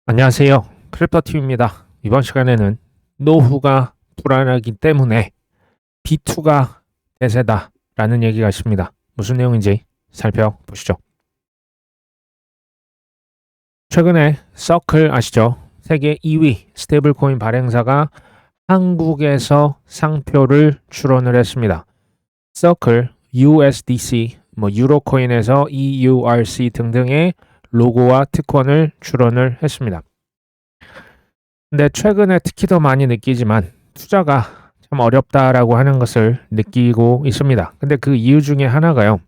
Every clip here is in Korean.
안녕하세요. 크립토팀입니다. 이번 시간에는 노후가 불안하기 때문에 B2가 대세다라는 얘기가 있습니다. 무슨 내용인지 살펴보시죠. 최근에 서클 아시죠? 세계 2위 스테이블 코인 발행사가 한국에서 상표를 출원을 했습니다. 서클, USDC, 유로코인에서 EURC 등등의 로고와 특권을 출원을 했습니다. 근데 최근에 특히 더 많이 느끼지만 투자가 참 어렵다라고 하는 것을 느끼고 있습니다. 근데 그 이유 중에 하나가요.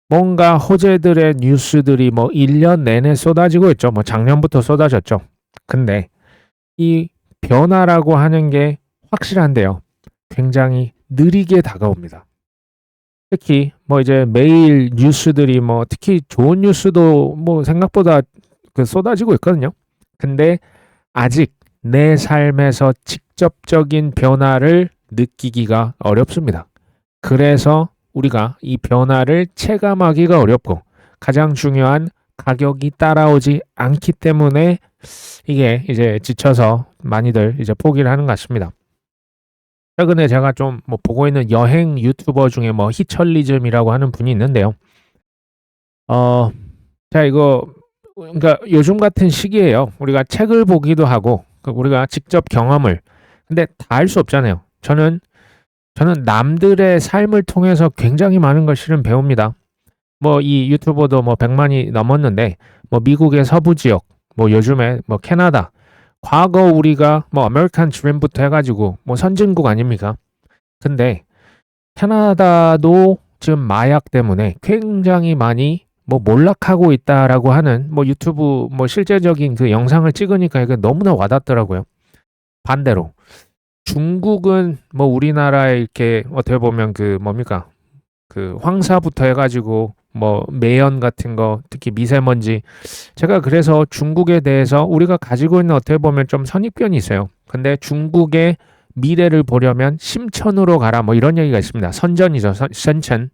뭔가 호재들의 뉴스들이 1년 내내 쏟아지고 있죠. 작년부터 쏟아졌죠. 근데 이 변화라고 하는 게 확실한데요. 굉장히 느리게 다가옵니다. 특히 이제 매일 뉴스들이 특히 좋은 뉴스도 생각보다 쏟아지고 있거든요. 근데 아직 내 삶에서 직접적인 변화를 느끼기가 어렵습니다. 그래서 우리가 이 변화를 체감하기가 어렵고 가장 중요한 가격이 따라오지 않기 때문에 이게 이제 지쳐서 많이들 이제 포기를 하는 것 같습니다. 최근에 제가 좀 보고 있는 여행 유튜버 중에 히철리즘이라고 하는 분이 있는데요. 자, 이거 그러니까 요즘 같은 시기에요. 우리가 책을 보기도 하고 우리가 직접 경험을 근데 다 할 수 없잖아요. 저는 남들의 삶을 통해서 굉장히 많은 걸 실은 배웁니다. 이 유튜버도 100만이 넘었는데 미국의 서부 지역, 요즘에 캐나다, 과거 우리가 아메리칸 드림부터 해가지고 선진국 아닙니까? 근데 캐나다도 지금 마약 때문에 굉장히 많이 몰락하고 있다라고 하는 유튜브 실제적인 그 영상을 찍으니까 이게 너무나 와닿더라고요. 반대로 중국은 우리나라에 이렇게 어떻게 보면 그 뭡니까? 그 황사부터 해가지고 매연 같은 거 특히 미세먼지 제가 그래서 중국에 대해서 우리가 가지고 있는 어떻게 보면 좀 선입견이 있어요. 근데 중국의 미래를 보려면 심천으로 가라 이런 얘기가 있습니다. 선전이죠. 선천.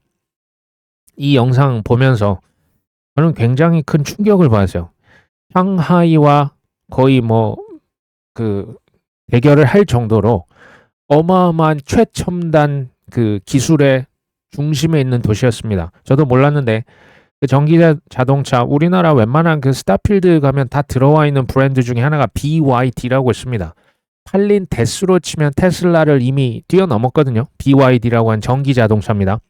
이 영상 보면서 저는 굉장히 큰 충격을 받았어요. 상하이와 거의 그 대결을 할 정도로 어마어마한 최첨단 그 기술의 중심에 있는 도시였습니다. 저도 몰랐는데 그 전기 자동차 우리나라 웬만한 그 스타필드 가면 다 들어와 있는 브랜드 중에 하나가 BYD라고 있습니다. 팔린 대수로 치면 테슬라를 이미 뛰어넘었거든요. BYD라고 한 전기 자동차입니다.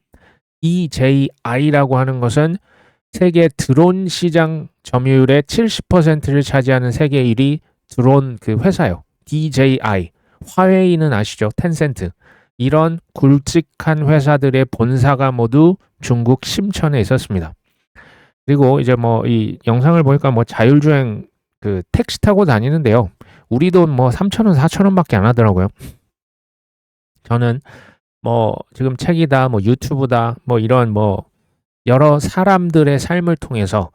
DJI라고 하는 것은 세계 드론 시장 점유율의 70%를 차지하는 세계 1위 드론 그 회사요. DJI. 화웨이는 아시죠? 텐센트. 이런 굵직한 회사들의 본사가 모두 중국 심천에 있었습니다. 그리고 이제 이 영상을 보니까 자율주행 그 택시 타고 다니는데요. 우리 돈 3,000원, 4,000원밖에 안 하더라고요. 저는 지금 책이다, 유튜브다, 이런 여러 사람들의 삶을 통해서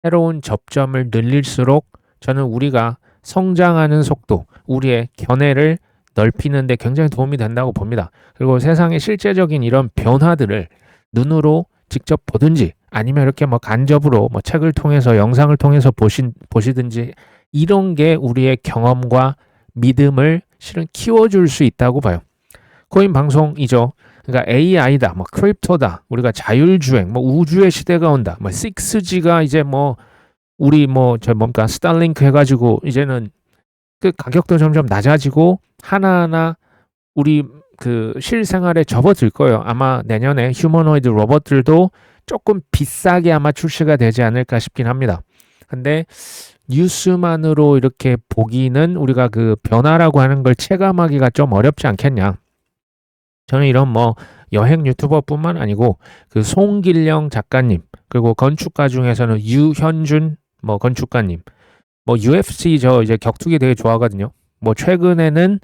새로운 접점을 늘릴수록 저는 우리가 성장하는 속도, 우리의 견해를 넓히는 데 굉장히 도움이 된다고 봅니다. 그리고 세상의 실제적인 이런 변화들을 눈으로 직접 보든지 아니면 이렇게 간접으로 책을 통해서 영상을 통해서 보시든지 이런 게 우리의 경험과 믿음을 실은 키워줄 수 있다고 봐요. 코인 방송이죠. 그러니까 AI다, 크립토다, 우리가 자율주행, 우주의 시대가 온다, 6G가 이제 우리 저 뭡니까 스타링크 해가지고 이제는 그 가격도 점점 낮아지고 하나하나 우리 그 실생활에 접어들 거예요. 아마 내년에 휴머노이드 로봇들도 조금 비싸게 아마 출시가 되지 않을까 싶긴 합니다. 근데 뉴스만으로 이렇게 보기는 우리가 그 변화라고 하는 걸 체감하기가 좀 어렵지 않겠냐. 저는 이런 여행 유튜버뿐만 아니고 그 송길령 작가님 그리고 건축가 중에서는 유현준 건축가님 UFC 저 이제 격투기 되게 좋아하거든요. 최근에는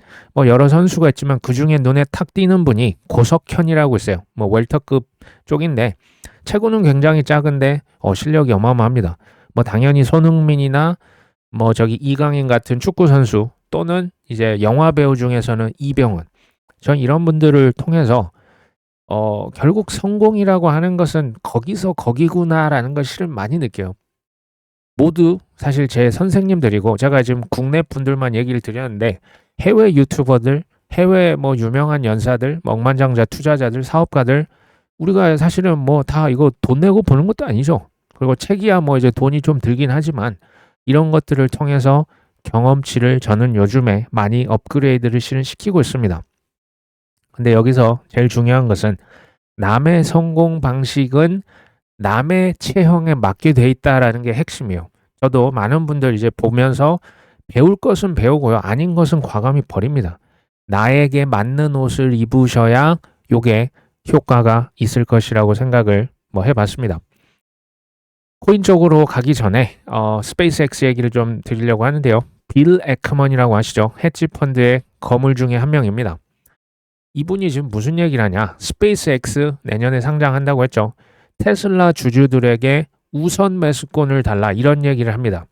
여러 선수가 있지만 그 중에 눈에 탁 띄는 분이 고석현이라고 있어요. 웰터급 쪽인데 체구는 굉장히 작은데 실력이 어마어마합니다. 당연히 손흥민이나 저기 이강인 같은 축구 선수 또는 이제 영화 배우 중에서는 이병헌. 전 이런 분들을 통해서 결국 성공이라고 하는 것은 거기서 거기구나라는 걸 실은 많이 느껴요. 모두 사실 제 선생님들이고 제가 지금 국내 분들만 얘기를 드렸는데 해외 유튜버들, 해외 뭐 유명한 연사들, 뭐 억만장자 투자자들, 사업가들 우리가 사실은 뭐 다 이거 돈 내고 보는 것도 아니죠. 그리고 책이야 뭐 이제 돈이 좀 들긴 하지만 이런 것들을 통해서 경험치를 저는 요즘에 많이 업그레이드를 실은 시키고 있습니다. 근데 여기서 제일 중요한 것은 남의 성공 방식은 남의 체형에 맞게 돼 있다라는 게 핵심이에요. 저도 많은 분들 이제 보면서 배울 것은 배우고요. 아닌 것은 과감히 버립니다. 나에게 맞는 옷을 입으셔야 요게 효과가 있을 것이라고 생각을 뭐 해봤습니다. 코인 쪽으로 가기 전에 스페이스X 얘기를 좀 드리려고 하는데요. 빌 에크먼이라고 아시죠? 헤지 펀드의 거물 중에 한 명입니다. 이분이 지금 무슨 얘기를 하냐? 스페이스X 내년에 상장한다고 했죠. 테슬라 주주들에게 우선 매수권을 달라 이런 얘기를 합니다.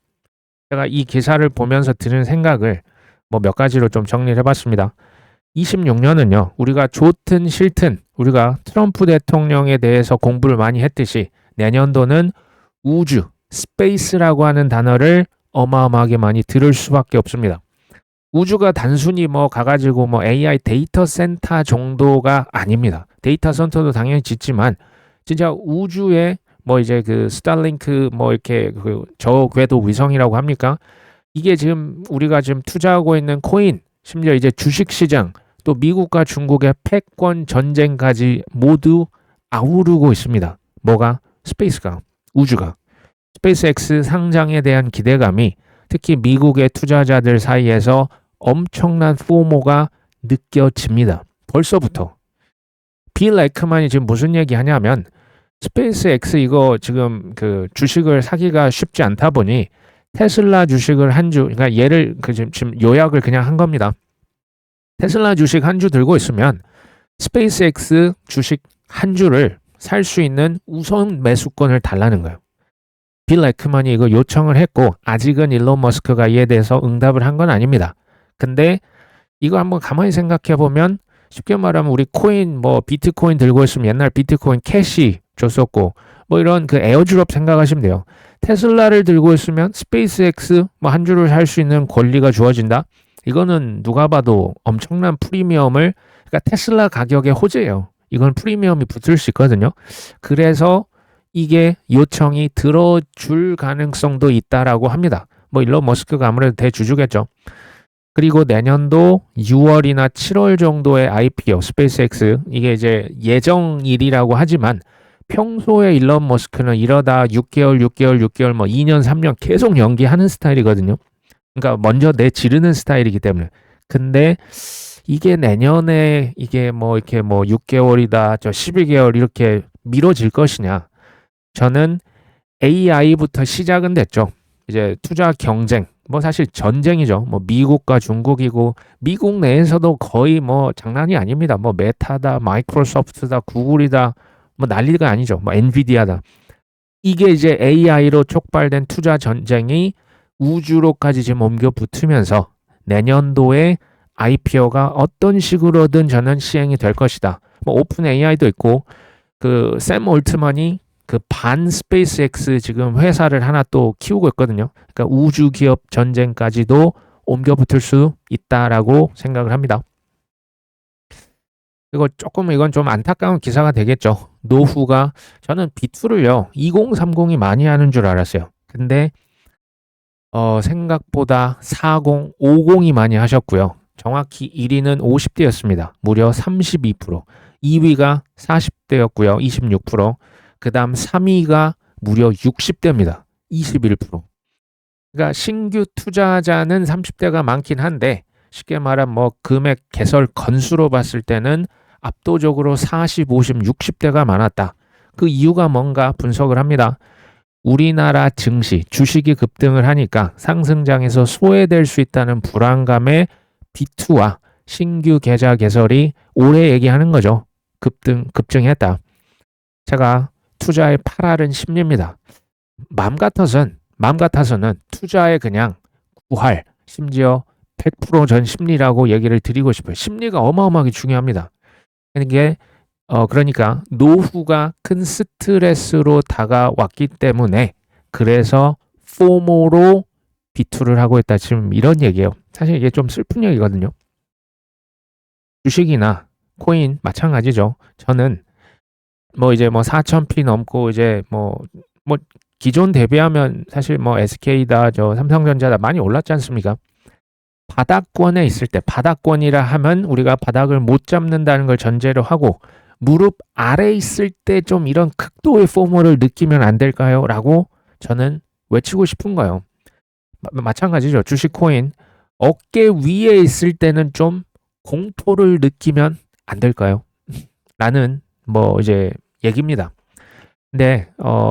제가 이 기사를 보면서 드는 생각을 뭐 몇 가지로 좀 정리를 해봤습니다. 26년은요, 우리가 좋든 싫든 우리가 트럼프 대통령에 대해서 공부를 많이 했듯이 내년도는 우주, 스페이스라고 하는 단어를 어마어마하게 많이 들을 수밖에 없습니다. 우주가 단순히 뭐 가가지고 뭐 AI 데이터 센터 정도가 아닙니다. 데이터 센터도 당연히 짓지만 진짜 우주에 뭐 이제 그 스타링크 뭐 이렇게 그 저궤도 위성이라고 합니까? 이게 지금 우리가 지금 투자하고 있는 코인, 심지어 이제 주식 시장, 또 미국과 중국의 패권 전쟁까지 모두 아우르고 있습니다. 뭐가? 스페이스가, 우주가. 스페이스X 상장에 대한 기대감이 특히 미국의 투자자들 사이에서 엄청난 포모가 느껴집니다. 벌써부터. 빌 에크만이 지금 무슨 얘기 하냐면 스페이스X 이거 지금 그 주식을 사기가 쉽지 않다 보니 테슬라 주식을 한 주, 그러니까 얘를 지금 요약을 그냥 한 겁니다. 테슬라 주식 한 주 들고 있으면 스페이스X 주식 한 주를 살 수 있는 우선 매수권을 달라는 거예요. 빌 에크만이 이거 요청을 했고 아직은 일론 머스크가 이에 대해서 응답을 한 건 아닙니다. 근데 이거 한번 가만히 생각해 보면 쉽게 말하면 우리 코인 뭐 비트코인 들고 있으면 옛날 비트코인 캐시 줬었고 뭐 이런 그 에어드롭 생각하시면 돼요. 테슬라를 들고 있으면 스페이스X 뭐 한 주를 살 수 있는 권리가 주어진다. 이거는 누가 봐도 엄청난 프리미엄을, 그러니까 테슬라 가격의 호재예요. 이건 프리미엄이 붙을 수 있거든요. 그래서 이게 요청이 들어줄 가능성도 있다라고 합니다. 뭐 일론 머스크가 아무래도 대주주겠죠. 그리고 내년도 6월이나 7월 정도의 IPO 스페이스X 이게 이제 예정일이라고 하지만 평소에 일론 머스크는 이러다 6개월 뭐 2년 3년 계속 연기하는 스타일이거든요. 그러니까 먼저 내지르는 스타일이기 때문에. 근데 이게 내년에 이게 뭐 이렇게 뭐 6개월이다 저 12개월 이렇게 미뤄질 것이냐. 저는 AI부터 시작은 됐죠. 이제 투자 경쟁, 뭐 사실 전쟁이죠. 뭐 미국과 중국이고 미국 내에서도 거의 뭐 장난이 아닙니다. 뭐 메타다, 마이크로소프트다, 구글이다, 뭐 난리가 아니죠. 뭐 엔비디아다. 이게 이제 AI로 촉발된 투자 전쟁이 우주로까지 지금 옮겨 붙으면서 내년도에 IPO가 어떤 식으로든 저는 시행이 될 것이다. 뭐 오픈 AI도 있고 그 샘 올트먼이 그 반 스페이스X 지금 회사를 하나 또 키우고 있거든요. 그러니까 우주 기업 전쟁까지도 옮겨 붙을 수 있다라고 생각을 합니다. 그리고 조금 이건 좀 안타까운 기사가 되겠죠. 노후가 저는 B2를요 2030이 많이 하는 줄 알았어요. 근데 생각보다 40, 50이 많이 하셨고요. 정확히 1위는 50대였습니다. 무려 32%. 2위가 40대였고요. 26%. 그 다음 3위가 무려 60대입니다. 21%. 그러니까 신규 투자자는 30대가 많긴 한데 쉽게 말하면 뭐 금액 개설 건수로 봤을 때는 압도적으로 40, 50, 60대가 많았다. 그 이유가 뭔가 분석을 합니다. 우리나라 증시, 주식이 급등을 하니까 상승장에서 소외될 수 있다는 불안감에 B2와 신규 계좌 개설이 올해 얘기하는 거죠. 급증했다. 제가 투자의 8할은 심리입니다. 마음 같아서는 투자의 그냥 9할, 심지어 100% 전 심리라고 얘기를 드리고 싶어요. 심리가 어마어마하게 중요합니다. 그러니까 노후가 큰 스트레스로 다가왔기 때문에 그래서 포모로 비투를 하고 있다. 지금 이런 얘기예요. 사실 이게 좀 슬픈 얘기거든요. 주식이나 코인 마찬가지죠. 저는 뭐 이제 뭐 4,000p 넘고 이제 뭐 기존 대비하면 사실 뭐 SK다 저 삼성전자다 많이 올랐지 않습니까? 바닥권에 있을 때 바닥권이라 하면 우리가 바닥을 못 잡는다는 걸 전제로 하고 무릎 아래 있을 때 좀 이런 극도의 포모를 느끼면 안 될까요? 라고 저는 외치고 싶은 거예요. 마찬가지죠. 주식 코인 어깨 위에 있을 때는 좀 공포를 느끼면 안 될까요? 라는 뭐 이제 얘기입니다. 근데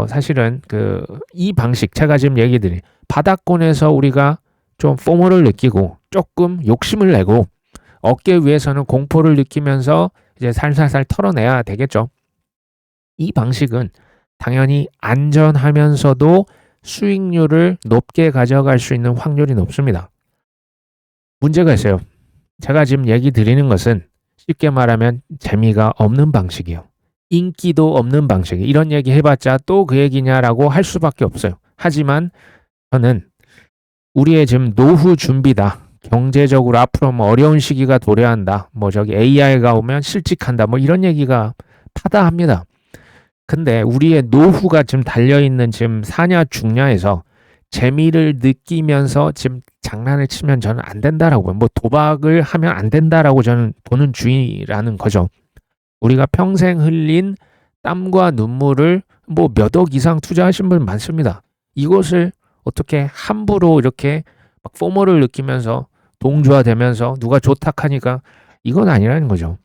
사실은 이 방식 제가 지금 얘기 드린 바닥권에서 우리가 좀 포모를 느끼고 조금 욕심을 내고 어깨 위에서는 공포를 느끼면서 이제 살살살 털어내야 되겠죠. 이 방식은 당연히 안전하면서도 수익률을 높게 가져갈 수 있는 확률이 높습니다. 문제가 있어요. 제가 지금 얘기 드리는 것은 쉽게 말하면 재미가 없는 방식이에요. 인기도 없는 방식이에요. 이런 얘기 해봤자 또 그 얘기냐라고 할 수밖에 없어요. 하지만 저는 우리의 지금 노후 준비다. 경제적으로 앞으로 뭐 어려운 시기가 도래한다. 뭐 저기 AI가 오면 실직한다. 뭐 이런 얘기가 타다합니다. 근데 우리의 노후가 지금 달려있는 지금 사냐 죽냐에서 재미를 느끼면서 지금 장난을 치면 저는 안 된다라고요. 뭐 도박을 하면 안 된다라고 저는 보는 주의라는 거죠. 우리가 평생 흘린 땀과 눈물을 뭐 몇 억 이상 투자하신 분 많습니다. 이것을 어떻게 함부로 이렇게 막 포모를 느끼면서 동조화되면서 누가 좋다하니까 이건 아니라는 거죠.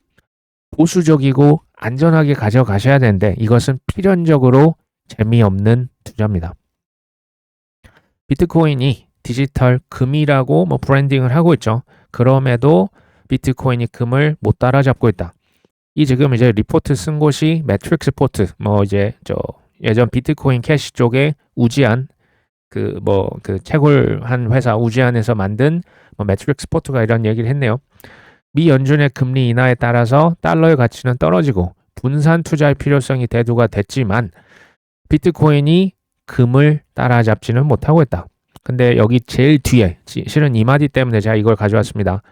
보수적이고 안전하게 가져가셔야 되는데 이것은 필연적으로 재미없는 투자입니다. 비트코인이 디지털 금이라고 뭐 브랜딩을 하고 있죠. 그럼에도 비트코인이 금을 못 따라잡고 있다. 이 지금 이제 리포트 쓴 곳이 매트릭스 포트 뭐 이제 저 예전 비트코인 캐시 쪽에 우지안 그 채굴한 회사 우지안에서 만든 뭐 매트릭스 포트가 이런 얘기를 했네요. 미 연준의 금리 인하에 따라서 달러의 가치는 떨어지고 분산 투자의 필요성이 대두가 됐지만 비트코인이 금을 따라잡지는 못하고 있다. 근데 여기 제일 뒤에 실은 이 마디 때문에 제가 이걸 가져왔습니다.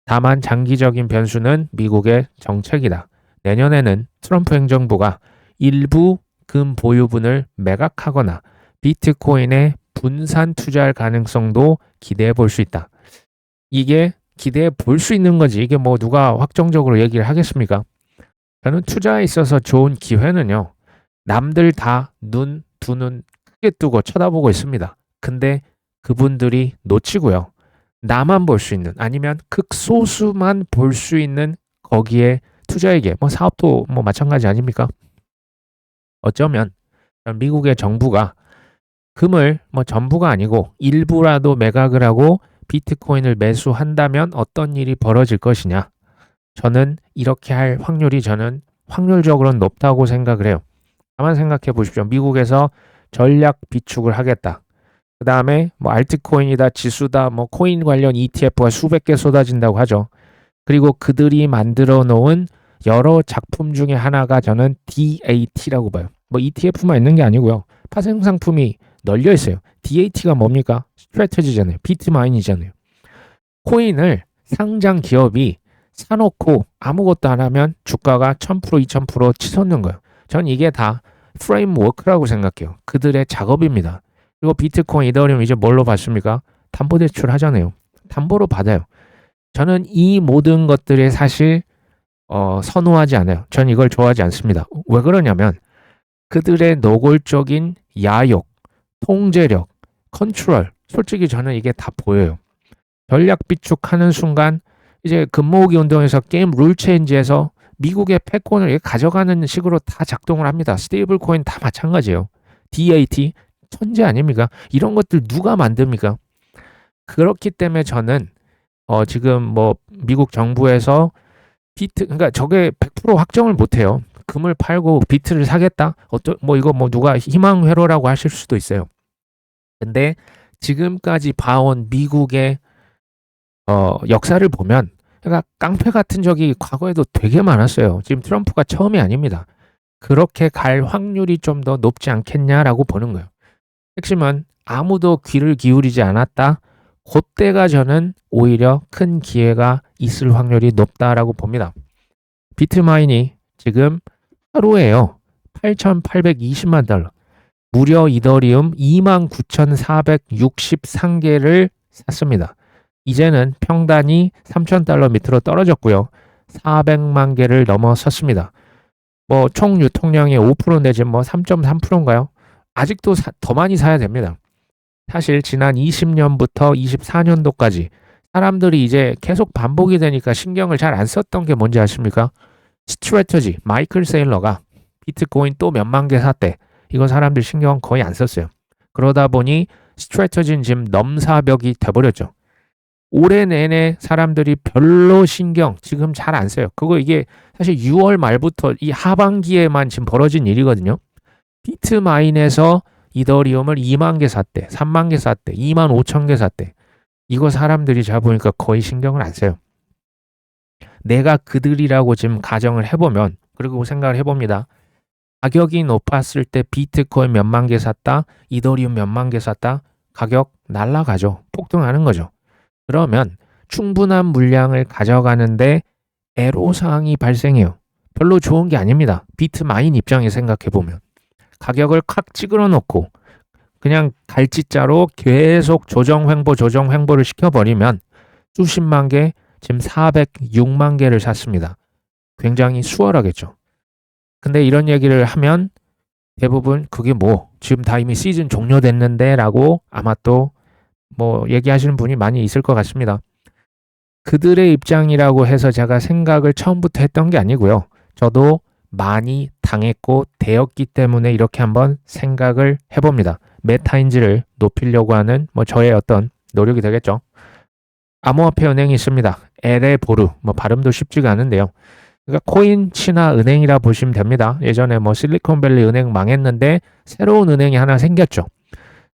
다만 장기적인 변수는 미국의 정책이다. 내년에는 트럼프 행정부가 일부 금 보유분을 매각하거나 비트코인에 분산 투자할 가능성도 기대해 볼 수 있다. 이게 기대해 볼 수 있는 거지 이게 뭐 누가 확정적으로 얘기를 하겠습니까? 저는 투자에 있어서 좋은 기회는요. 남들 다 두 눈 크게 뜨고 쳐다보고 있습니다. 근데 그분들이 놓치고요. 나만 볼 수 있는 아니면 극소수만 볼 수 있는 거기에 투자에게 뭐 사업도 뭐 마찬가지 아닙니까? 어쩌면 미국의 정부가 금을 뭐 전부가 아니고 일부라도 매각을 하고 비트코인을 매수한다면 어떤 일이 벌어질 것이냐. 저는 이렇게 할 확률이 저는 확률적으로는 높다고 생각을 해요. 다만 생각해 보십시오. 미국에서 전략 비축을 하겠다. 그 다음에 뭐 알트코인이다, 지수다, 뭐 코인 관련 ETF가 수백 개 쏟아진다고 하죠. 그리고 그들이 만들어 놓은 여러 작품 중에 하나가 저는 DAT라고 봐요. 뭐 ETF만 있는 게 아니고요. 파생 상품이 널려 있어요. DAT가 뭡니까? 스트래티지잖아요. 비트마인이잖아요. 코인을 상장 기업이 사놓고 아무것도 안 하면 주가가 1000%, 2000% 치솟는 거예요. 전 이게 다 프레임워크라고 생각해요. 그들의 작업입니다. 그리고 비트코인, 이더리움 이제 뭘로 받습니까? 담보대출 하잖아요. 담보로 받아요. 저는 이 모든 것들이 사실 선호하지 않아요. 전 이걸 좋아하지 않습니다. 왜 그러냐면 그들의 노골적인 야욕, 통제력, 컨트롤 솔직히 저는 이게 다 보여요. 전략 비축하는 순간 이제 금모으기 운동에서 게임 룰 체인지에서 미국의 패권을 가져가는 식으로 다 작동을 합니다. 스테이블 코인 다 마찬가지예요. DAT 천재 아닙니까? 이런 것들 누가 만듭니까? 그렇기 때문에 저는 지금 뭐 미국 정부에서 그러니까 저게 100% 확정을 못 해요. 금을 팔고 비트를 사겠다? 이거 뭐 누가 희망회로라고 하실 수도 있어요. 근데 지금까지 봐온 미국의 역사를 보면 그러니까 깡패 같은 적이 과거에도 되게 많았어요. 지금 트럼프가 처음이 아닙니다. 그렇게 갈 확률이 좀 더 높지 않겠냐라고 보는 거예요. 핵심은 아무도 귀를 기울이지 않았다. 그때가 저는 오히려 큰 기회가 있을 확률이 높다라고 봅니다. 비트마인이 지금 하루에요. 8,820만 달러. 무려 이더리움 29,463개를 샀습니다. 이제는 평단이 3,000달러 밑으로 떨어졌고요. 400만 개를 넘어섰습니다. 뭐 총 유통량의 5% 내지 뭐 3.3%인가요? 아직도 더 많이 사야 됩니다. 사실 지난 20년부터 24년도까지 사람들이 이제 계속 반복이 되니까 신경을 잘 안 썼던 게 뭔지 아십니까? 스트래터지, 마이클 세일러가 비트코인 또 몇만 개 샀대. 이거 사람들 신경 거의 안 썼어요. 그러다 보니 스트래터지는 지금 넘사벽이 돼버렸죠. 올해 내내 사람들이 별로 신경 지금 잘 안 써요. 그거 이게 사실 6월 말부터 이 하반기에만 지금 벌어진 일이거든요. 비트마인에서 이더리움을 2만 개 샀대, 3만 개 샀대, 2만 5천 개 샀대. 이거 사람들이 잘 보니까 거의 신경을 안 써요. 내가 그들이라고 지금 가정을 해보면, 그리고 생각을 해봅니다. 가격이 높았을 때 비트코인 몇만 개 샀다, 이더리움 몇만 개 샀다, 가격 날라가죠. 폭등하는 거죠. 그러면 충분한 물량을 가져가는데 애로사항이 발생해요. 별로 좋은 게 아닙니다. 비트마인 입장에 생각해보면. 가격을 칵 찌그러 놓고 그냥 갈짓자로 계속 조정 횡보를 시켜버리면 수십만 개, 지금 406만 개를 샀습니다. 굉장히 수월하겠죠. 근데 이런 얘기를 하면 대부분 그게 뭐 지금 다 이미 시즌 종료됐는데 라고 아마 또 뭐 얘기하시는 분이 많이 있을 것 같습니다. 그들의 입장이라고 해서 제가 생각을 처음부터 했던 게 아니고요. 저도 많이 당했고 되었기 때문에 이렇게 한번 생각을 해봅니다. 메타인지를 높이려고 하는 뭐 저의 어떤 노력이 되겠죠. 암호화폐 은행이 있습니다. 에레보르, 뭐 발음도 쉽지가 않은데요. 그러니까 코인 친화 은행이라 보시면 됩니다. 예전에 뭐 실리콘밸리 은행 망했는데 새로운 은행이 하나 생겼죠.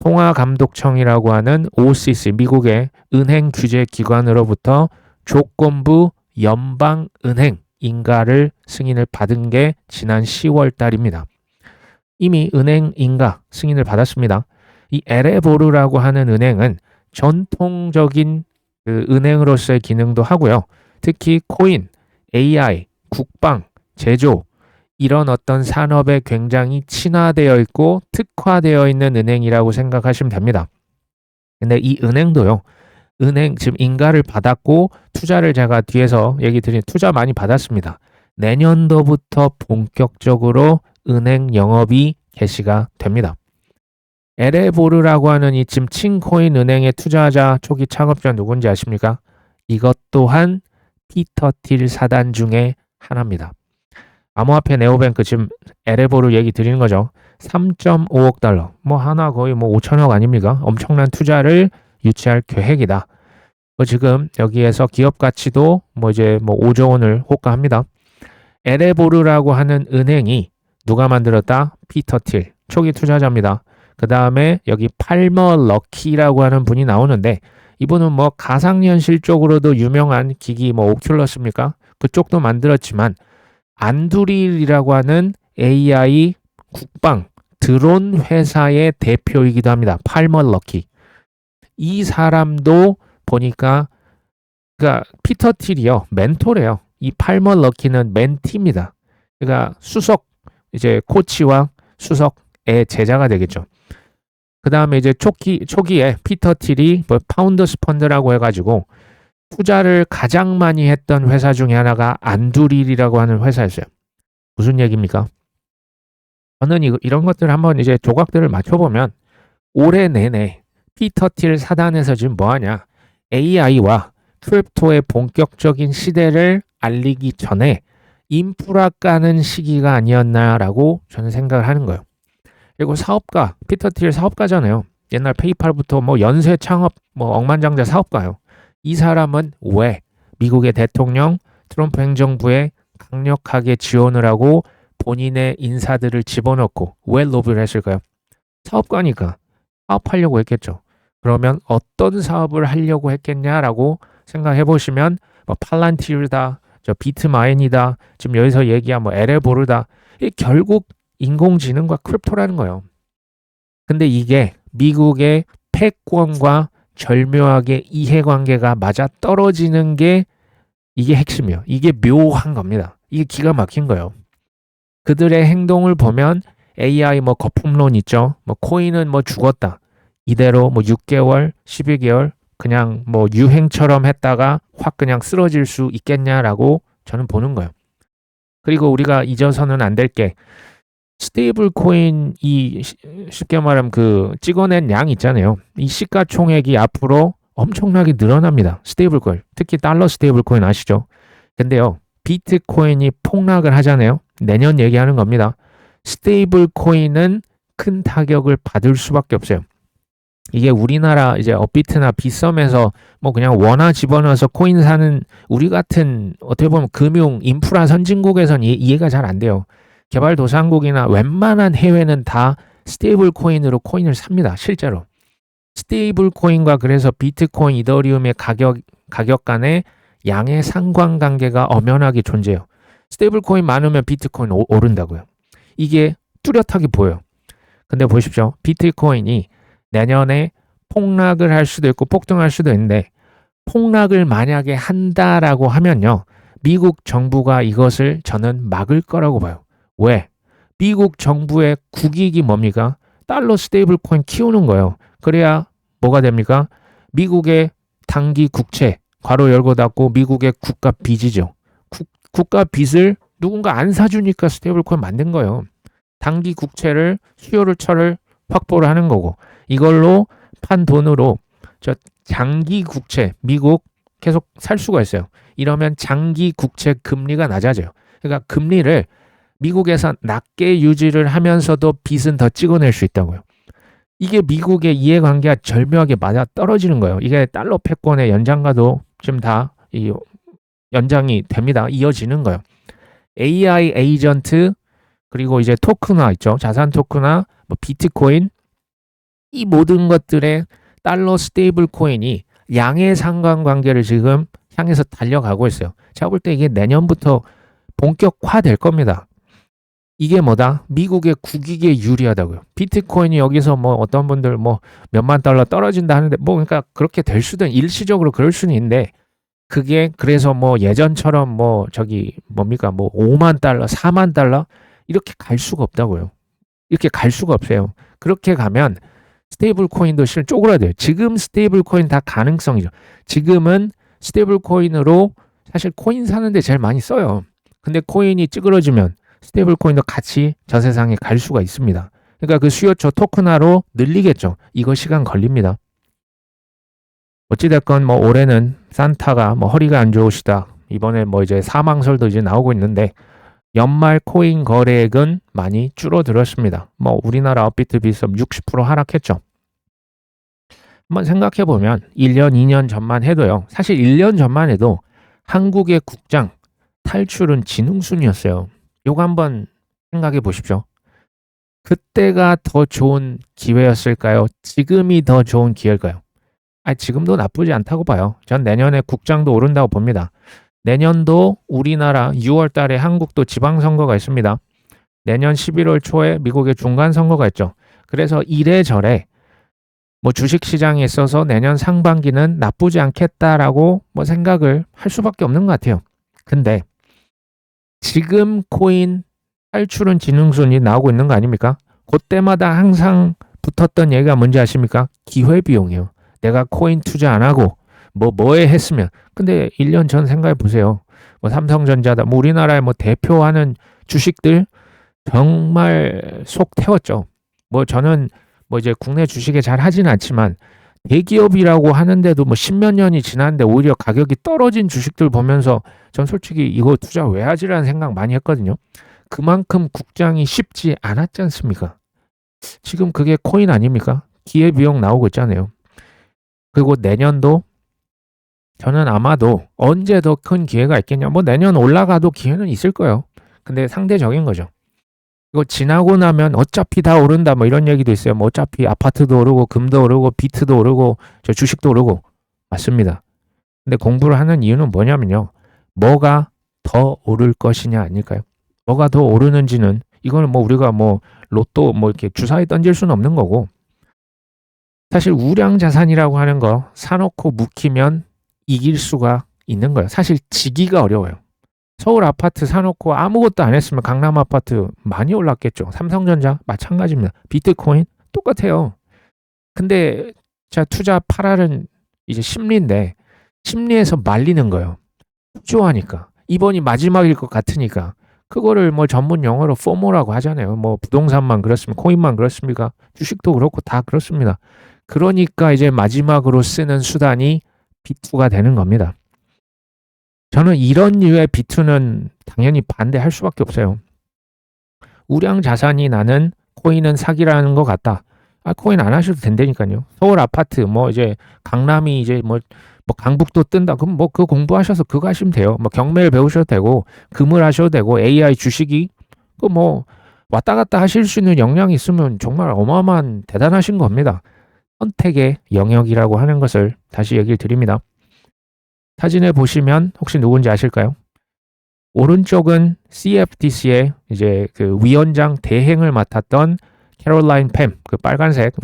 통화감독청이라고 하는 OCC, 미국의 은행 규제 기관으로부터 조건부 연방은행 인가를 승인을 받은 게 지난 10월 달입니다. 이미 은행 인가 승인을 받았습니다. 이 에레보르라고 하는 은행은 전통적인 그 은행으로서의 기능도 하고요. 특히 코인, AI, 국방, 제조 이런 어떤 산업에 굉장히 친화되어 있고 특화되어 있는 은행이라고 생각하시면 됩니다. 근데 이 은행도요. 은행 지금 인가를 받았고 투자를 제가 뒤에서 얘기 드린 투자 많이 받았습니다. 내년도부터 본격적으로 은행 영업이 개시가 됩니다. 에레보르라고 하는 이 지금 칭코인 은행의 투자자 초기 창업자 누군지 아십니까? 이것 또한 피터 틸 사단 중에 하나입니다. 암호화폐 네오뱅크 지금 에레보르 얘기 드리는 거죠. 3.5억 달러 뭐 하나 거의 뭐 5천억 아닙니까? 엄청난 투자를 유치할 계획이다. 지금 여기에서 기업 가치도 뭐 이제 뭐 5조 원을 호가합니다. 에레보르라고 하는 은행이 누가 만들었다? 피터 틸 초기 투자자입니다. 그 다음에 여기 팔머 럭키라고 하는 분이 나오는데 이분은 뭐 가상현실 쪽으로도 유명한 기기 뭐 오큘러스입니까? 그쪽도 만들었지만 안두릴이라고 하는 AI 국방 드론 회사의 대표이기도 합니다. 팔머 럭키. 이 사람도 보니까 그러니까 피터 틸이요. 멘토래요. 이 팔머 럭키는 멘티입니다. 그러니까 수석 이제 코치와 수석의 제자가 되겠죠. 그 다음에 이제 초기에 피터 틸이 뭐 파운더스 펀드라고 해가지고 투자를 가장 많이 했던 회사 중에 하나가 안두릴이라고 하는 회사였어요. 무슨 얘기입니까? 저는 이런 것들 한번 이제 조각들을 맞춰보면 올해 내내 피터 틸 사단에서 지금 뭐하냐? AI와 크립토의 본격적인 시대를 알리기 전에 인프라 까는 시기가 아니었나라고 저는 생각을 하는 거예요. 그리고 사업가, 피터 틸 사업가잖아요. 옛날 페이팔부터 뭐 연쇄 창업, 뭐 억만장자 사업가요. 이 사람은 왜 미국의 대통령 트럼프 행정부에 강력하게 지원을 하고 본인의 인사들을 집어넣고 왜 로비를 했을까요? 사업가니까 사업하려고 했겠죠. 그러면 어떤 사업을 하려고 했겠냐라고 생각해 보시면 뭐 팔란티르다, 저 비트마인이다, 지금 여기서 얘기한 뭐 에레보르다. 이 결국 인공지능과 크립토라는 거예요. 근데 이게 미국의 패권과 절묘하게 이해관계가 맞아 떨어지는 게 이게 핵심이에요. 이게 묘한 겁니다. 이게 기가 막힌 거예요. 그들의 행동을 보면 AI 뭐 거품론 있죠. 뭐 코인은 뭐 죽었다. 이대로 뭐 6개월, 12개월 그냥 뭐 유행처럼 했다가 확 그냥 쓰러질 수 있겠냐라고 저는 보는 거예요. 그리고 우리가 잊어서는 안 될 게 스테이블 코인이 쉽게 말하면 그 찍어낸 양 있잖아요. 이 시가총액이 앞으로 엄청나게 늘어납니다. 스테이블 코인. 특히 달러 스테이블 코인 아시죠? 근데요. 비트코인이 폭락을 하잖아요. 내년 얘기하는 겁니다. 스테이블 코인은 큰 타격을 받을 수밖에 없어요. 이게 우리나라 이제 업비트나 빗썸에서 뭐 그냥 원화 집어넣어서 코인 사는 우리 같은 어떻게 보면 금융 인프라 선진국에선 이해가 잘 안 돼요. 개발도상국이나 웬만한 해외는 다 스테이블 코인으로 코인을 삽니다. 실제로. 스테이블 코인과 그래서 비트코인, 이더리움의 가격 간의 양의 상관관계가 엄연하게 존재해요. 스테이블 코인 많으면 비트코인 오른다고요. 이게 뚜렷하게 보여요. 근데 보십시오. 비트코인이 내년에 폭락을 할 수도 있고 폭등할 수도 있는데 폭락을 만약에 한다라고 하면요. 미국 정부가 이것을 저는 막을 거라고 봐요. 왜? 미국 정부의 국익이 뭡니까? 달러 스테이블 코인 키우는 거예요. 그래야 뭐가 됩니까? 미국의 단기 국채, 괄호 열고 닫고 미국의 국가 빚이죠. 국가 빚을 누군가 안 사주니까 스테이블 코인 만든 거예요. 단기 국채를 수요를 철을 확보를 하는 거고 이걸로 판 돈으로 저 장기 국채 미국 계속 살 수가 있어요. 이러면 장기 국채 금리가 낮아져요. 그러니까 금리를 미국에서 낮게 유지를 하면서도 빚은 더 찍어낼 수 있다고요. 이게 미국의 이해관계가 절묘하게 맞아 떨어지는 거예요. 이게 달러 패권의 연장과도 지금 다 연장이 됩니다. 이어지는 거예요. AI 에이전트 그리고 이제 토큰화 있죠. 자산 토큰화, 뭐 비트코인 이 모든 것들의 달러 스테이블 코인이 양의 상관관계를 지금 향해서 달려가고 있어요. 제가 볼 때 이게 내년부터 본격화될 겁니다. 이게 뭐다? 미국의 국익에 유리하다고요. 비트코인이 여기서 뭐 어떤 분들 뭐 몇만 달러 떨어진다 하는데 뭐 그러니까 그렇게 될 수도 일시적으로 그럴 수는 있는데 그게 그래서 뭐 예전처럼 뭐 저기 뭡니까 뭐 5만 달러, 4만 달러 이렇게 갈 수가 없다고요. 이렇게 갈 수가 없어요. 그렇게 가면 스테이블 코인도 실은 쪼그라들어요. 지금 스테이블 코인 다 가능성이죠. 지금은 스테이블 코인으로 사실 코인 사는데 제일 많이 써요. 근데 코인이 찌그러지면 스테이블 코인도 같이 저 세상에 갈 수가 있습니다. 그러니까 그 수요처 토큰화로 늘리겠죠. 이거 시간 걸립니다. 어찌됐건 뭐 올해는 산타가 뭐 허리가 안 좋으시다. 이번에 뭐 이제 사망설도 이제 나오고 있는데 연말 코인 거래액은 많이 줄어들었습니다. 뭐 우리나라 업비트 빗썸 60% 하락했죠. 한번 생각해 보면 1년, 2년 전만 해도요. 사실 1년 전만 해도 한국의 국장 탈출은 지능순이었어요. 요거 한번 생각해 보십시오. 그때가 더 좋은 기회였을까요? 지금이 더 좋은 기회일까요? 지금도 나쁘지 않다고 봐요. 전 내년에 국장도 오른다고 봅니다. 내년도 우리나라 6월 달에 한국도 지방선거가 있습니다. 내년 11월 초에 미국의 중간선거가 있죠. 그래서 이래저래 뭐 주식시장에 있어서 내년 상반기는 나쁘지 않겠다라고 뭐 생각을 할 수밖에 없는 것 같아요. 근데 지금 코인 탈출은 지능순이 나오고 있는 거 아닙니까? 그때마다 항상 붙었던 얘기가 뭔지 아십니까? 기회비용이요. 내가 코인 투자 안 하고 뭐에 했으면 근데 1년 전 생각해 보세요. 뭐 삼성전자다 뭐 우리나라의 뭐 대표하는 주식들 정말 속 태웠죠. 뭐 저는 뭐 이제 국내 주식에 잘 하지는 않지만 대기업이라고 하는데도 뭐 십몇 년이 지났는데 오히려 가격이 떨어진 주식들 보면서 전 솔직히 이거 투자 왜 하지라는 생각 많이 했거든요. 그만큼 국장이 쉽지 않았지 않습니까? 지금 그게 코인 아닙니까? 기회비용 나오고 있잖아요. 그리고 내년도 저는 아마도 언제 더 큰 기회가 있겠냐. 뭐 내년 올라가도 기회는 있을 거예요. 근데 상대적인 거죠. 이거 지나고 나면 어차피 다 오른다 뭐 이런 얘기도 있어요. 뭐 어차피 아파트도 오르고 금도 오르고 비트도 오르고 저 주식도 오르고 맞습니다. 근데 공부를 하는 이유는 뭐냐면요. 뭐가 더 오를 것이냐 아닐까요? 뭐가 더 오르는지는 이거는 뭐 우리가 뭐 로또 뭐 이렇게 주사위 던질 수는 없는 거고 사실 우량 자산이라고 하는 거 사놓고 묵히면 이길 수가 있는 거예요. 사실 지기가 어려워요. 서울 아파트 사놓고 아무것도 안 했으면 강남 아파트 많이 올랐겠죠. 삼성전자 마찬가지입니다. 비트코인 똑같아요. 근데 자 투자 팔알은 이제 심리인데 심리에서 말리는 거예요. 좋아하니까 이번이 마지막일 것 같으니까 그거를 뭐 전문 용어로 포모라고 하잖아요. 뭐 부동산만 그렇습니까? 코인만 그렇습니까? 주식도 그렇고 다 그렇습니다. 그러니까 이제 마지막으로 쓰는 수단이 비투가 되는 겁니다. 저는 이런 류의 비투는 당연히 반대할 수밖에 없어요. 우량 자산이 나는 코인은 사기라는 것 같다. 아, 코인 안 하셔도 된다니까요. 서울 아파트, 뭐 이제 강남이 이제 뭐 강북도 뜬다. 그럼 뭐 그 공부하셔서 그거 하시면 돼요. 뭐 경매를 배우셔도 되고, 금을 하셔도 되고, AI 주식이 그 뭐 왔다 갔다 하실 수 있는 역량이 있으면 정말 어마어마한 대단하신 겁니다. 선택의 영역이라고 하는 것을 다시 얘기를 드립니다. 사진을 보시면 혹시 누군지 아실까요? 오른쪽은 CFTC의 이제 그 위원장 대행을 맡았던 캐롤라인 팸, 그 빨간색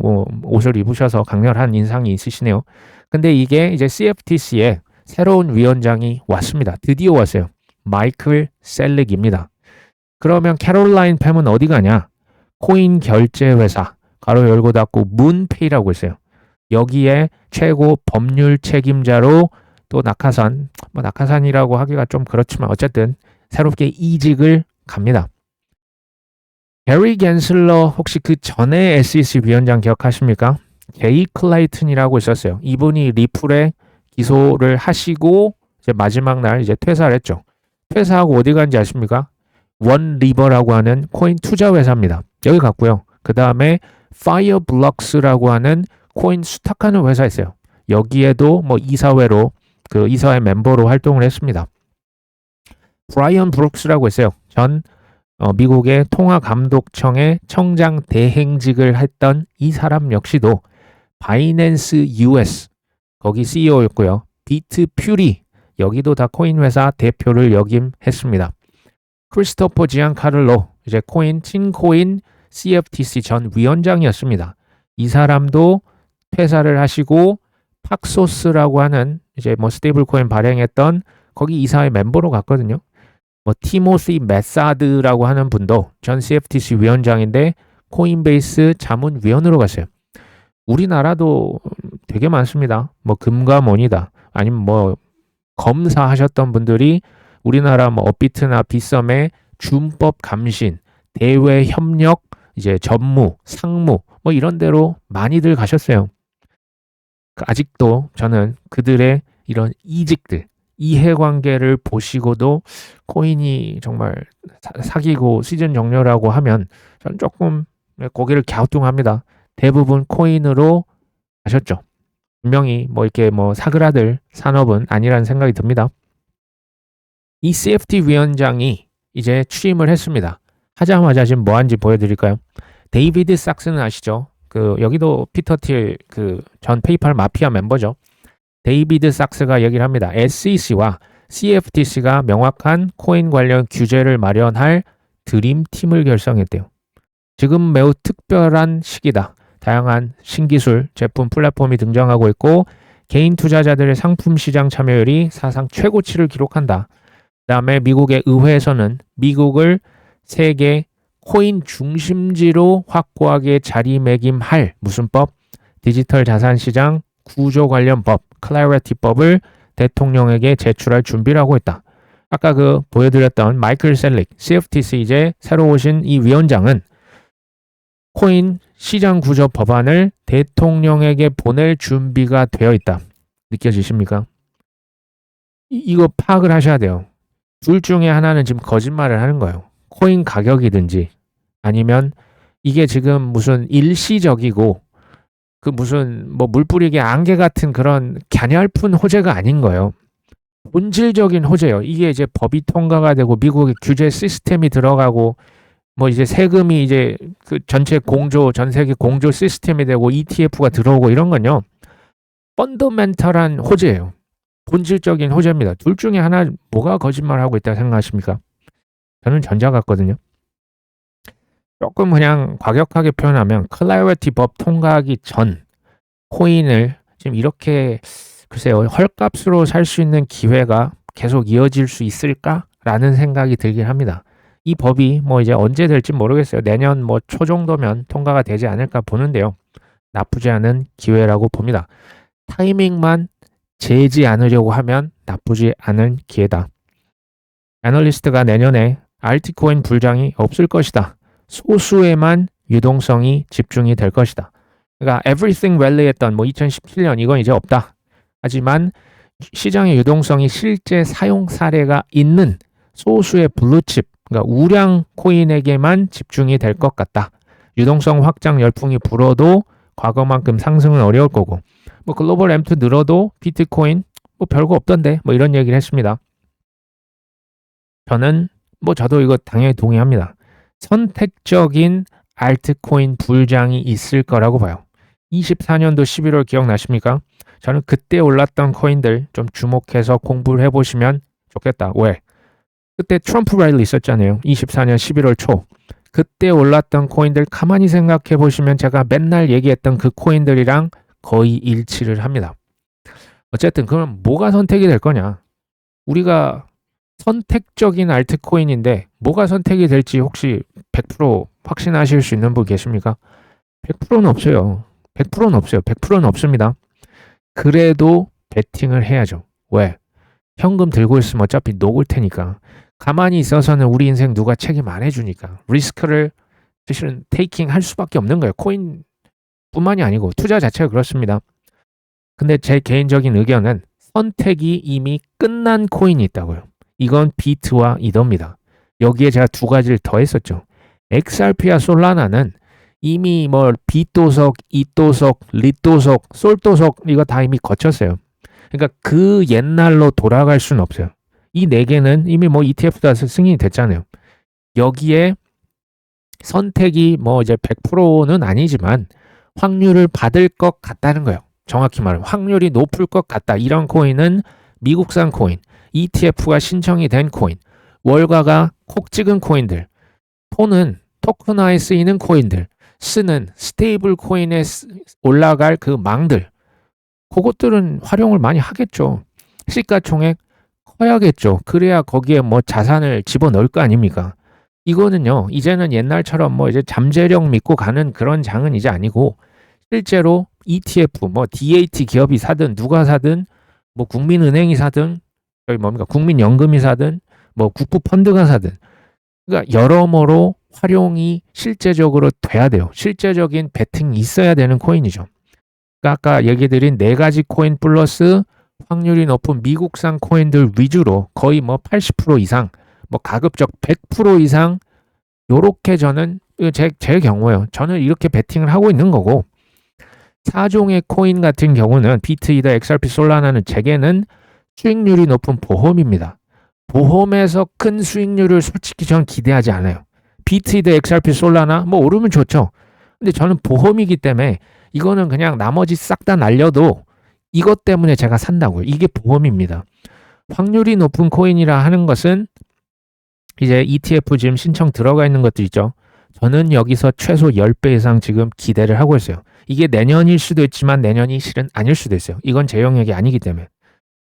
옷을 입으셔서 강렬한 인상이 있으시네요. 근데 이게 이제 CFTC의 새로운 위원장이 왔습니다. 드디어 왔어요. 마이클 셀릭입니다. 그러면 캐롤라인 팸은 어디 가냐? 코인 결제 회사, 가로 열고 닫고 문페이라고 있어요. 여기에 최고 법률 책임자로 또 낙하산이라고 하기가 좀 그렇지만 어쨌든 새롭게 이직을 갑니다. 게리 갠슬러 혹시 그 전에 SEC 위원장 기억하십니까? 제이 클라이튼이라고 있었어요. 이분이 리플에 기소를 하시고 이제 마지막 날 이제 퇴사를 했죠. 퇴사하고 어디 간지 아십니까? 원 리버라고 하는 코인 투자 회사입니다. 여기 갔고요. 그 다음에 파이어블럭스라고 하는 코인 수탁하는 회사 있어요. 여기에도 뭐 이사회로 그 이사회 멤버로 활동을 했습니다. 브라이언 브룩스라고 있어요. 전 미국의 통화감독청의 청장 대행직을 했던 이 사람 역시도 바이낸스 US 거기 CEO였고요. 비트 퓨리 여기도 다 코인 회사 대표를 역임했습니다. 크리스토퍼 지안카를로 이제 코인 친코인 CFTC 전 위원장이었습니다. 이 사람도 퇴사를 하시고 팍소스라고 하는 이제 뭐 스테이블 코인 발행했던 거기 이사회 멤버로 갔거든요. 뭐 티모시 메사드라고 하는 분도 전 CFTC 위원장인데 코인베이스 자문위원으로 갔어요. 우리나라도 되게 많습니다. 뭐 금감원이다. 아니면 뭐 검사하셨던 분들이 우리나라 뭐 업비트나 빗썸의 준법 감신, 대외 협력, 이제 전무, 상무 뭐 이런 데로 많이들 가셨어요. 아직도 저는 그들의 이런 이직들, 이해관계를 보시고도 코인이 정말 사기고 시즌 종료라고 하면 전 조금 고개를 갸우뚱합니다. 대부분 코인으로 가셨죠. 분명히 뭐 이렇게 뭐 사그라들 산업은 아니라는 생각이 듭니다. 이 CFT 위원장이 이제 취임을 했습니다. 하자마자 지금 뭐 한지 보여드릴까요? 데이비드 삭스는 아시죠? 그 여기도 피터 틸 그 전 페이팔 마피아 멤버죠. 데이비드 삭스가 얘기를 합니다. SEC와 CFTC가 명확한 코인 관련 규제를 마련할 드림팀을 결성했대요. 지금 매우 특별한 시기다. 다양한 신기술, 제품, 플랫폼이 등장하고 있고 개인 투자자들의 상품 시장 참여율이 사상 최고치를 기록한다. 그 다음에 미국의 의회에서는 미국을 세계 코인 중심지로 확고하게 자리매김할 무슨 법? 디지털 자산 시장 구조 관련 법, 클래리티법을 대통령에게 제출할 준비를 하고 있다. 아까 그 보여드렸던 마이클 셀릭, CFTC 이제 새로 오신 이 위원장은 코인 시장 구조 법안을 대통령에게 보낼 준비가 되어 있다. 느껴지십니까? 이거 파악을 하셔야 돼요. 둘 중에 하나는 지금 거짓말을 하는 거예요. 코인 가격이든지 아니면 이게 지금 무슨 일시적이고 그 무슨 뭐 물뿌리개 안개 같은 그런 갸냘픈 호재가 아닌 거예요. 본질적인 호재예요. 이게 이제 법이 통과가 되고 미국의 규제 시스템이 들어가고 뭐 이제 세금이 이제 그 전체 공조 전 세계 공조 시스템이 되고 ETF가 들어오고 이런 건요. 펀더멘털한 호재예요. 본질적인 호재입니다. 둘 중에 하나 뭐가 거짓말하고 있다고 생각하십니까? 저는 전자 같거든요. 조금 그냥 과격하게 표현하면 클래리티 법 통과하기 전 코인을 지금 이렇게 글쎄요, 헐값으로 살 수 있는 기회가 계속 이어질 수 있을까라는 생각이 들긴 합니다. 이 법이 뭐 이제 언제 될지 모르겠어요. 내년 뭐 초 정도면 통과가 되지 않을까 보는데요. 나쁘지 않은 기회라고 봅니다. 타이밍만 재지 않으려고 하면 나쁘지 않은 기회다. 애널리스트가 내년에 알트코인 불장이 없을 것이다. 소수에만 유동성이 집중이 될 것이다. 그러니까 everything rally 했던 뭐 2017년 이건 이제 없다. 하지만 시장의 유동성이 실제 사용 사례가 있는 소수의 블루칩, 그러니까 우량 코인에게만 집중이 될 것 같다. 유동성 확장 열풍이 불어도 과거만큼 상승은 어려울 거고, 뭐 글로벌 M2 늘어도 비트코인 뭐 별거 없던데 뭐 이런 얘기를 했습니다. 저도 이거 당연히 동의합니다. 선택적인 알트코인 불장이 있을 거라고 봐요. 24년도 11월 기억나십니까? 저는 그때 올랐던 코인들 좀 주목해서 공부를 해보시면 좋겠다. 왜? 그때 트럼프 랠리 있었잖아요. 24년 11월 초. 그때 올랐던 코인들 가만히 생각해 보시면 제가 맨날 얘기했던 그 코인들이랑 거의 일치를 합니다. 어쨌든 그럼 뭐가 선택이 될 거냐? 우리가 선택적인 알트코인인데 뭐가 선택이 될지 혹시 100% 확신하실 수 있는 분 계십니까? 100%는 없어요. 100%는 없어요. 100%는 없습니다. 그래도 베팅을 해야죠. 왜? 현금 들고 있으면 어차피 녹을 테니까. 가만히 있어서는 우리 인생 누가 책임 안 해주니까. 리스크를 사실은 테이킹 할 수밖에 없는 거예요. 코인 뿐만이 아니고 투자 자체가 그렇습니다. 근데 제 개인적인 의견은 선택이 이미 끝난 코인이 있다고요. 이건 비트와 이더입니다. 여기에 제가 두 가지를 더했었죠. XRP와 솔라나는 이미 뭐 B도석, E도석, 리도석, 솔도석 이거 다 이미 거쳤어요. 그러니까 그 옛날로 돌아갈 수는 없어요. 이 네 개는 이미 뭐 ETF도 승인이 됐잖아요. 여기에 선택이 뭐 이제 100%는 아니지만 확률을 받을 것 같다는 거예요. 정확히 말하면 확률이 높을 것 같다. 이런 코인은 미국산 코인, ETF가 신청이 된 코인, 월가가 콕 찍은 코인들, 톤은 토큰화에 쓰이는 코인들, 쓰는 스테이블 코인에 올라갈 그 망들, 그것들은 활용을 많이 하겠죠. 시가총액 커야겠죠. 그래야 거기에 뭐 자산을 집어넣을 거 아닙니까? 이거는요, 이제는 옛날처럼 뭐 이제 잠재력 믿고 가는 그런 장은 이제 아니고, 실제로 ETF, 뭐 DAT 기업이 사든 누가 사든, 뭐 국민은행이 사든, 저희 뭡니까 국민연금이 사든, 뭐 국부펀드가 사든, 그러니까 여러모로 활용이 실제적으로 돼야 돼요. 실제적인 베팅이 있어야 되는 코인이죠. 그러니까 아까 얘기 드린 네 가지 코인 플러스 확률이 높은 미국산 코인들 위주로 거의 뭐 80% 이상, 뭐 가급적 100% 이상 요렇게 저는 제 경우에요. 저는 이렇게 베팅을 하고 있는 거고, 4종의 코인 같은 경우는 비트, 이더, XRP, 솔라나는 제게는 수익률이 높은 보험입니다. 보험에서 큰 수익률을 솔직히 저는 기대하지 않아요. 비트, 이더, XRP, 솔라나 뭐 오르면 좋죠. 근데 저는 보험이기 때문에 이거는 그냥 나머지 싹 다 날려도 이것 때문에 제가 산다고요. 이게 보험입니다. 확률이 높은 코인이라 하는 것은 이제 ETF 지금 신청 들어가 있는 것도 있죠. 저는 여기서 최소 10배 이상 지금 기대를 하고 있어요. 이게 내년일 수도 있지만 내년이 실은 아닐 수도 있어요. 이건 제 영역이 아니기 때문에.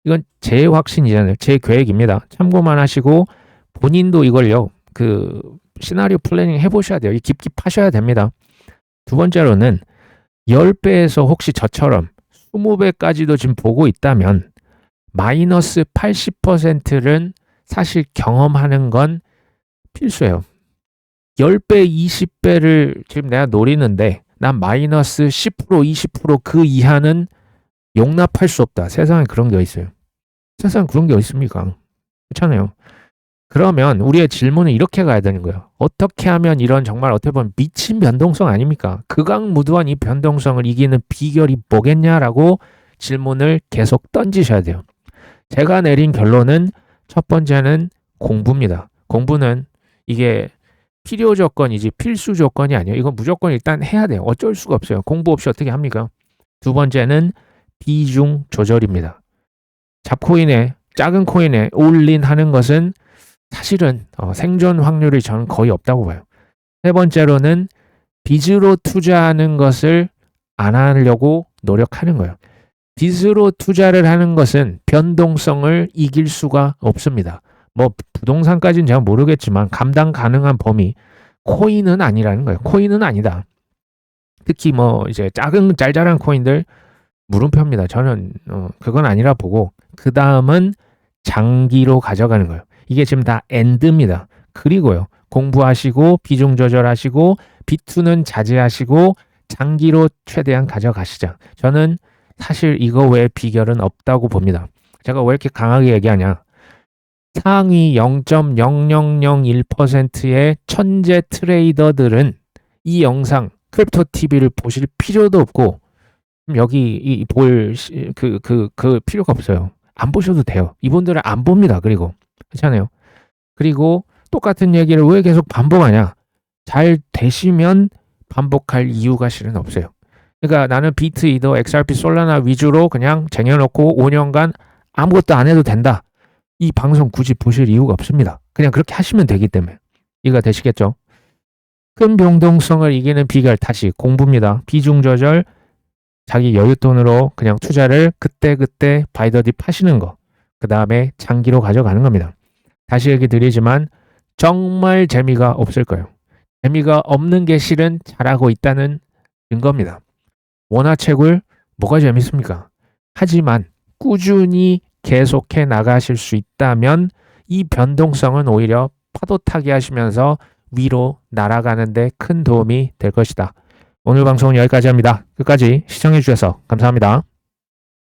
이건 제 확신이잖아요. 제 계획입니다. 참고만 하시고 본인도 이걸요. 그 시나리오 플래닝 해보셔야 돼요. 깊이 파셔야 됩니다. 두 번째로는 10배에서 혹시 저처럼 20배까지도 지금 보고 있다면 마이너스 80%는 사실 경험하는 건 필수예요. 10배, 20배를 지금 내가 노리는데 난 마이너스 10%, 20%그 이하는 용납할 수 없다. 세상에 그런 게 있어요. 세상에 그런 게 있습니까? 그렇잖아요. 그러면 우리의 질문은 이렇게 가야 되는 거예요. 어떻게 하면 이런 정말 어떻게 보면 미친 변동성 아닙니까? 극악무도한 이 변동성을 이기는 비결이 뭐겠냐라고 질문을 계속 던지셔야 돼요. 제가 내린 결론은 첫 번째는 공부입니다. 공부는 이게 필요 조건이지 필수 조건이 아니에요. 이건 무조건 일단 해야 돼요. 어쩔 수가 없어요. 공부 없이 어떻게 합니까? 두 번째는 비중 조절입니다. 잡코인에 작은 코인에 올린 하는 것은 사실은 생존 확률이 저는 거의 없다고 봐요. 세 번째로는 빚으로 투자하는 것을 안 하려고 노력하는 거예요. 빚으로 투자를 하는 것은 변동성을 이길 수가 없습니다. 뭐 부동산까지는 제가 모르겠지만 감당 가능한 범위, 코인은 아니라는 거예요. 코인은 아니다. 특히 뭐 이제 작은 짤짤한 코인들 물음표입니다. 저는 그건 아니라 보고 그 다음은 장기로 가져가는 거예요. 이게 지금 다 엔드입니다. 그리고요, 공부하시고 비중 조절하시고 비투는 자제하시고 장기로 최대한 가져가시자. 저는 사실 이거 외에 비결은 없다고 봅니다. 제가 왜 이렇게 강하게 얘기하냐? 상위 0.0001%의 천재 트레이더들은 이 영상 크립토 TV를 보실 필요도 없고 여기 볼 그 필요가 없어요. 안 보셔도 돼요. 이분들은 안 봅니다. 그리고 그렇잖아요. 그리고 똑같은 얘기를 왜 계속 반복하냐? 잘 되시면 반복할 이유가 실은 없어요. 그러니까 나는 비트, 이더, XRP, 솔라나 위주로 그냥 쟁여놓고 5년간 아무것도 안 해도 된다. 이 방송 굳이 보실 이유가 없습니다. 그냥 그렇게 하시면 되기 때문에. 이해가 되시겠죠? 큰 변동성을 이기는 비결 다시 공부입니다. 비중 조절, 자기 여윳돈으로 그냥 투자를 그때그때 바이더딥 하시는 거. 그 다음에 장기로 가져가는 겁니다. 다시 얘기 드리지만 정말 재미가 없을 거예요. 재미가 없는 게 실은 잘하고 있다는 증거입니다. 원화채굴 뭐가 재밌습니까? 하지만 꾸준히 계속해 나가실 수 있다면 이 변동성은 오히려 파도 타기 하시면서 위로 날아가는데 큰 도움이 될 것이다. 오늘 방송은 여기까지 합니다. 끝까지 시청해 주셔서 감사합니다.